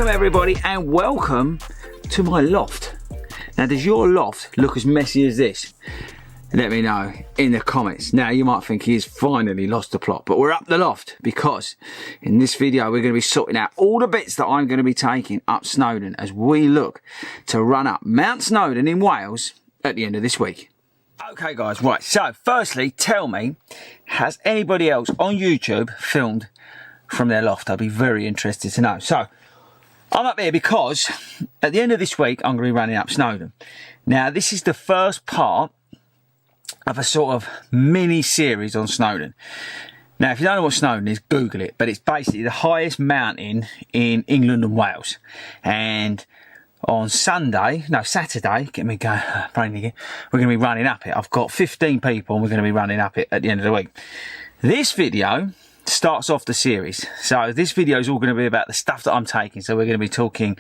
Welcome everybody and welcome to my loft. Now does your loft look as messy as this? Let me know in the comments. Now you might think he's finally lost the plot, but we're up the loft because in this video we're going to be sorting out all the bits that I'm going to be taking up Snowdon as we look to run up Mount Snowdon in Wales at the end of this week. Okay guys, right, so firstly tell me, has anybody else on YouTube filmed from their loft? I'd be very interested to know. So I'm up here because at the end of this week I'm going to be running up Snowdon. Now this is the first part of a sort of mini series on Snowdon. Now if you don't know what Snowdon is, Google it, but it's basically the highest mountain in England and Wales. And on Saturday, get me going, brain again, we're going to be running up it. I've got 15 people and we're going to be running up it at the end of the week. This video starts off the series. So this video is all going to be about the stuff that I'm taking. So we're going to be talking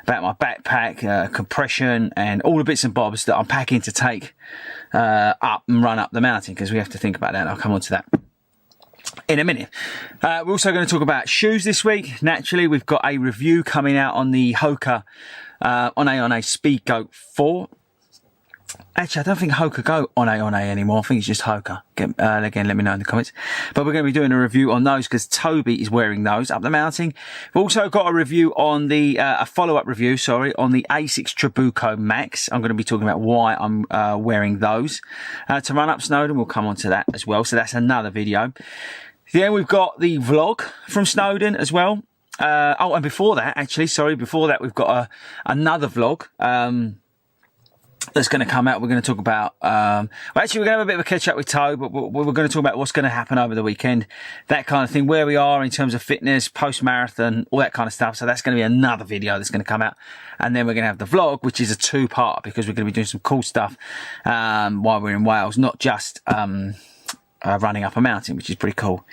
about my backpack, compression, and all the bits and bobs that I'm packing to take up and run up the mountain, because we have to think about that. I'll come on to that in a minute. We're also going to talk about shoes this week. Naturally, we've got a review coming out on the Hoka on a Speed Goat 4. Actually, I don't think Hoka go on a anymore. I think it's just Hoka. Again, let me know in the comments. But we're going to be doing a review on those because Toby is wearing those up the mountain. We've also got a review on the, a follow-up review, sorry, on the Asics Trabuco Max. I'm going to be talking about why I'm wearing those to run up Snowdon. We'll come on to that as well. So that's another video. Then we've got the vlog from Snowdon as well. Oh, and before that, actually, sorry, before that, we've got another vlog. That's going to come out. We're going to talk about, well, actually, we're going to have a bit of a catch up with Toe, but we're going to talk about what's going to happen over the weekend, that kind of thing, where we are in terms of fitness, post-marathon, all that kind of stuff. So that's going to be another video that's going to come out. And then we're going to have the vlog, which is a two-part, because we're going to be doing some cool stuff while we're in Wales, not just running up a mountain, which is pretty cool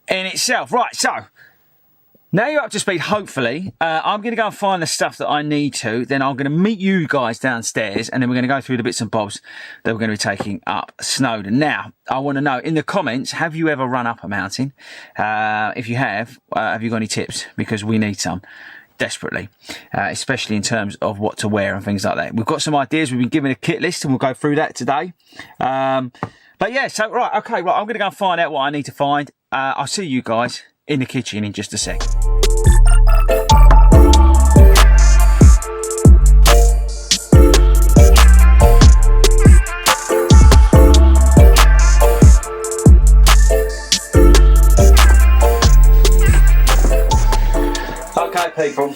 in itself. Right, so now you're up to speed, hopefully. I'm going to go and find the stuff that I need to. Then I'm going to meet you guys downstairs. And then we're going to go through the bits and bobs that we're going to be taking up Snowdon. Now, I want to know in the comments, have you ever run up a mountain? If you have you got any tips? Because we need some desperately, especially in terms of what to wear and things like that. We've got some ideas. We've been given a kit list and we'll go through that today. But yeah, so right, okay, right. I'm going to go and find out what I need to find. I'll see you guys in the kitchen in just a sec. Okay, people,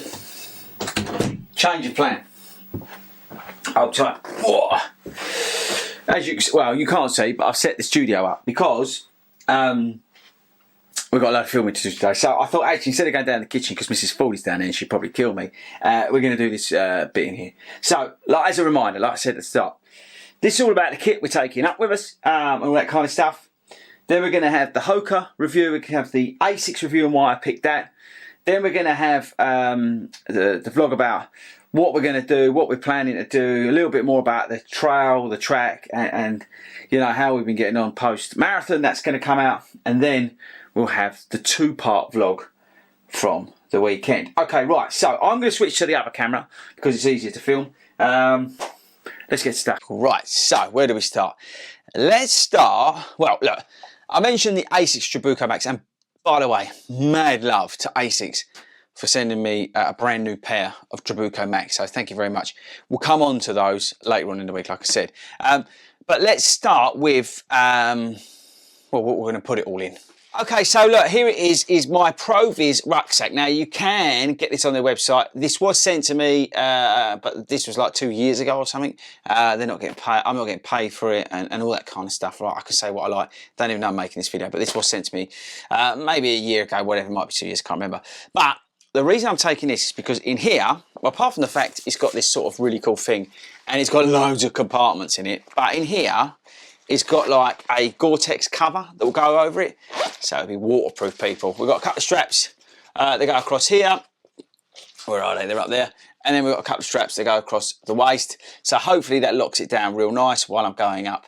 change of plan. Hold tight. Whoa. As you can't see, but I've set the studio up because we've got a lot of filming to do today. So I thought, actually, instead of going down the kitchen, because Mrs. Fordy's down there and she'd probably kill me, we're going to do this bit in here. So, as a reminder, like I said at the start, this is all about the kit we're taking up with us, and all that kind of stuff. Then we're going to have the Hoka review, we can have the Asics review and why I picked that. Then we're going to have the vlog about what we're going to do, what we're planning to do, a little bit more about the trail, the track, and you know, how we've been getting on post-marathon. That's going to come out. And then we'll have the two-part vlog from the weekend. Okay, right, so I'm going to switch to the other camera because it's easier to film. Let's get started. Right, so where do we start? Let's start, well, look, I mentioned the Asics Trabuco Max, and by the way, mad love to Asics for sending me a brand new pair of Trabuco Max, so thank you very much. We'll come on to those later on in the week, like I said. But let's start with, well, what we're going to put it all in. Okay, so look, here it is my ProViz rucksack. Now, you can get this on their website. This was sent to me, but this was like 2 years ago or something. They're not getting paid. I'm not getting paid for it and all that kind of stuff. Right, I can say what I like. Don't even know I'm making this video, but this was sent to me maybe a year ago, whatever, it might be 2 years, can't remember. But the reason I'm taking this is because in here, well, apart from the fact it's got this sort of really cool thing, and it's got loads of compartments in it, but in here, it's got like a Gore-Tex cover that will go over it, so it'll be waterproof, people. We've got a couple of straps that go across here. Where are they? They're up there. And then we've got a couple of straps that go across the waist, so hopefully that locks it down real nice while I'm going up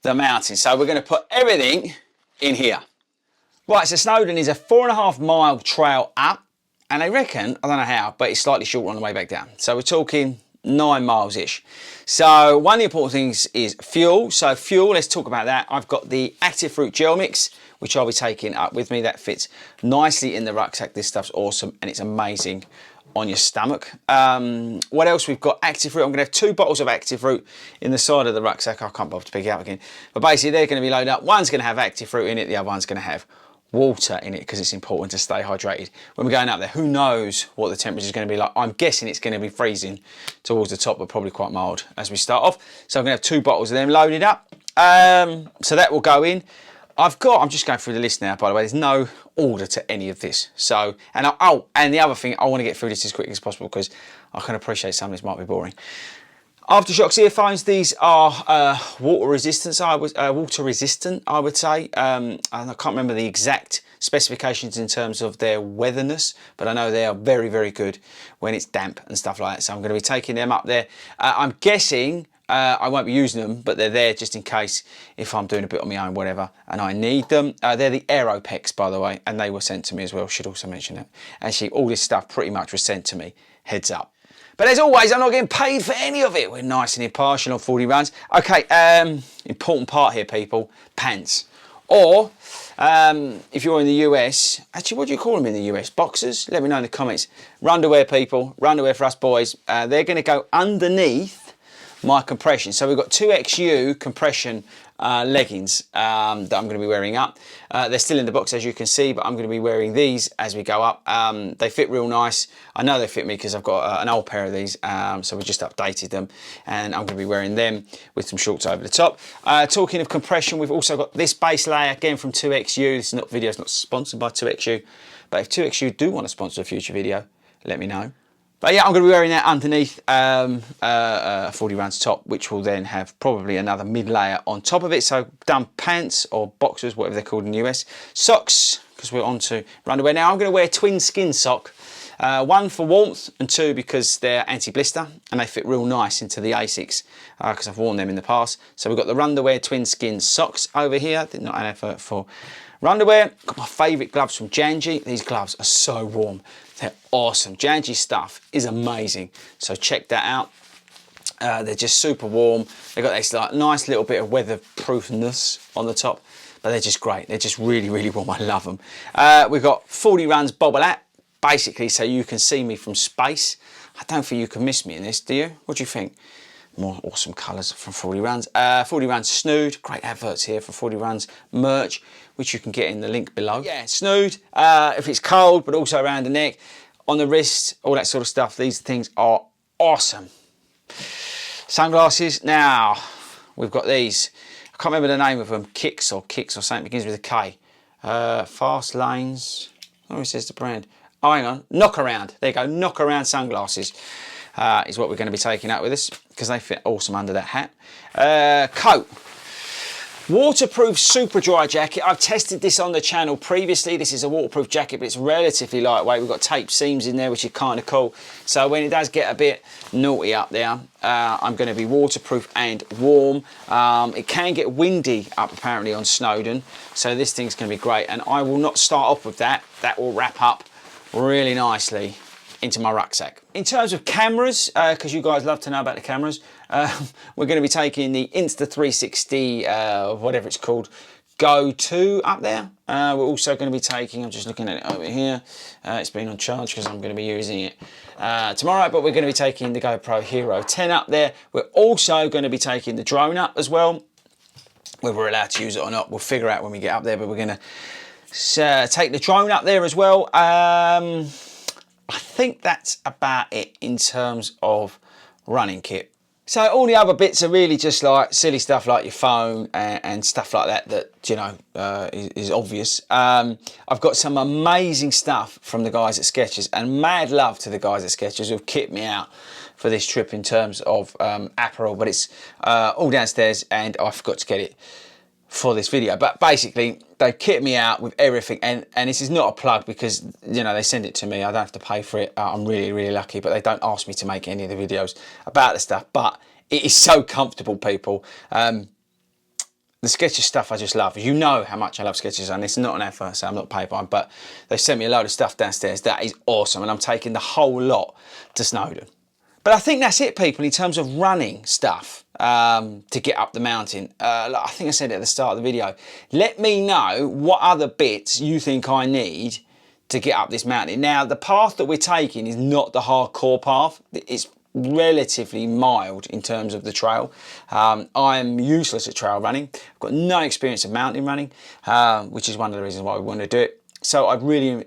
the mountain. So we're going to put everything in here. Right, so Snowdon is a 4.5 mile trail up, And they reckon, I don't know how, but it's slightly shorter on the way back down. So we're talking 9 miles-ish. So one of the important things is fuel. So fuel, let's talk about that. I've got the active fruit gel mix, which I'll be taking up with me. That fits nicely in the rucksack. This stuff's awesome and it's amazing on your stomach. What else? We've got active fruit. I'm going to have 2 bottles of active fruit in the side of the rucksack. I can't bother to pick it up again. But basically they're going to be loaded up. One's going to have active fruit in it. The other one's going to have water in it because it's important to stay hydrated when we're going up there. Who knows what the temperature is going to be like. I'm guessing it's going to be freezing towards the top, but probably quite mild as we start off. So I'm going to have 2 bottles of them loaded up. So that will go in. I'm just going through the list now, by the way. There's no order to any of this. So, and the other thing, I want to get through this as quickly as possible because I can appreciate some of this might be boring. Aftershocks earphones, these are water resistant, I would say. And I can't remember the exact specifications in terms of their weatherness, but I know they are very, very good when it's damp and stuff like that. So I'm going to be taking them up there. I'm guessing I won't be using them, but they're there just in case if I'm doing a bit on my own, whatever, and I need them. They're the Aeropex, by the way, and they were sent to me as well. Should also mention that. Actually, all this stuff pretty much was sent to me. Heads up. But as always, I'm not getting paid for any of it. We're nice and impartial on 40 runs. Okay, important part here, people, pants. Or, if you're in the US, actually, what do you call them in the US? Boxers? Let me know in the comments. Runderwear, people, runderwear for us boys. They're going to go underneath my compression. So we've got 2XU compression leggings that I'm going to be wearing up. They're still in the box as you can see, but I'm going to be wearing these as we go up. They fit real nice. I know they fit me because I've got an old pair of these, so we just updated them, and I'm going to be wearing them with some shorts over the top. Talking of compression, we've also got this base layer again from 2XU. This video's not sponsored by 2XU, but if 2XU do want to sponsor a future video, let me know. But yeah, I'm going to be wearing that underneath 40 runs top, which will then have probably another mid layer on top of it. So done pants or boxers, whatever they're called in the US. Socks, because we're on to underwear. Now I'm going to wear twin skin sock. 1 for warmth and 2 because they're anti-blister and they fit real nice into the Asics because I've worn them in the past. So we've got the underwear twin skin socks over here. Did not an effort for underwear. Got my favourite gloves from Janji. These gloves are so warm. They're awesome. Janji stuff is amazing. So check that out. They're just super warm. They've got this like nice little bit of weatherproofness on the top, but they're just great. They're just really, really warm. I love them. We've got 40 runs bobble hat, basically so you can see me from space. I don't think you can miss me in this, do you? What do you think? More awesome colours from 40 runs. 40 runs snood, great adverts here for 40 runs merch, which you can get in the link below. Yeah, snood, if it's cold, but also around the neck, on the wrist, all that sort of stuff. These things are awesome. Sunglasses, now, we've got these. I can't remember the name of them, Kicks or something, begins with a K. Fast Lanes, oh, it says the brand. Oh, hang on, Knock Around. There you go, Knock Around sunglasses. Is what we're going to be taking out with us because they fit awesome under that hat. Coat. Waterproof super dry jacket. I've tested this on the channel previously. This is a waterproof jacket, but it's relatively lightweight. We've got tape seams in there, which is kind of cool. So when it does get a bit naughty up there, I'm going to be waterproof and warm. It can get windy up apparently on Snowdon. So this thing's going to be great. And I will not start off with that. That will wrap up really nicely into my rucksack. In terms of cameras, because you guys love to know about the cameras, we're going to be taking the Insta360, whatever it's called, Go 2 up there. We're also going to be taking, I'm just looking at it over here, it's been on charge because I'm going to be using it tomorrow, but we're going to be taking the GoPro Hero 10 up there. We're also going to be taking the drone up as well. Whether we're allowed to use it or not, we'll figure out when we get up there, but we're going to take the drone up there as well. I think that's about it in terms of running kit. So all the other bits are really just like silly stuff like your phone and stuff like that you know is obvious. I've got some amazing stuff from the guys at Skechers, and mad love to the guys at Skechers who've kitted me out for this trip in terms of apparel, but it's all downstairs and I forgot to get it for this video. But basically they kit me out with everything, and this is not a plug because you know they send it to me, I don't have to pay for it. I'm really lucky, but they don't ask me to make any of the videos about the stuff, but it is so comfortable, people. The the Skechers stuff I just love. You know how much I love Skechers, and it's not an effort, so I'm not paid by them, but they sent me a load of stuff downstairs. That is awesome, and I'm taking the whole lot to Snowdon. But I think that's it, people, in terms of running stuff to get up the mountain. I think I said it at the start of the video. Let me know what other bits you think I need to get up this mountain. Now, the path that we're taking is not the hardcore path. It's relatively mild in terms of the trail. I'm useless at trail running. I've got no experience of mountain running, which is one of the reasons why we want to do it. So I'd really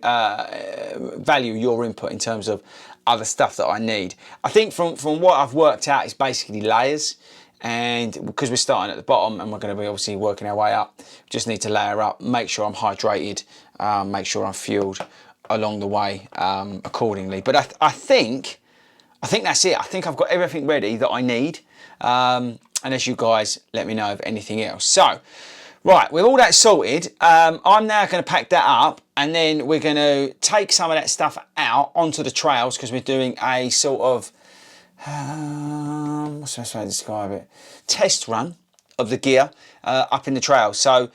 value your input in terms of other stuff that I need. I think from what I've worked out, it's basically layers. And because we're starting at the bottom and we're going to be obviously working our way up, just need to layer up, make sure I'm hydrated, make sure I'm fueled along the way accordingly. But I think that's it. I think I've got everything ready that I need. Unless you guys let me know of anything else. So, right, with all that sorted, I'm now going to pack that up, and then we're going to take some of that stuff out onto the trails, because we're doing a sort of, what's the best way to describe it? Test run of the gear up in the trails. So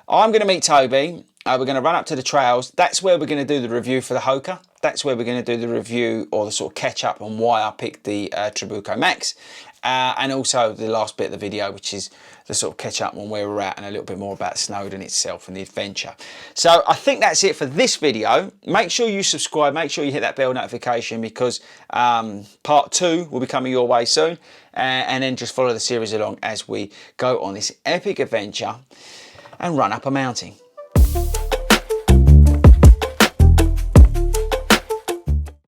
I'm going to meet Toby. We're going to run up to the trails. That's where we're going to do the review for the Hoka. That's where we're going to do the review, or the sort of catch up on why I picked the Trabuco Max. And also the last bit of the video, which is the sort of catch up on where we're at and a little bit more about Snowdon itself and the adventure. So I think that's it for this video. Make sure you subscribe, make sure you hit that bell notification, because part 2 will be coming your way soon. And then just follow the series along as we go on this epic adventure and run up a mountain.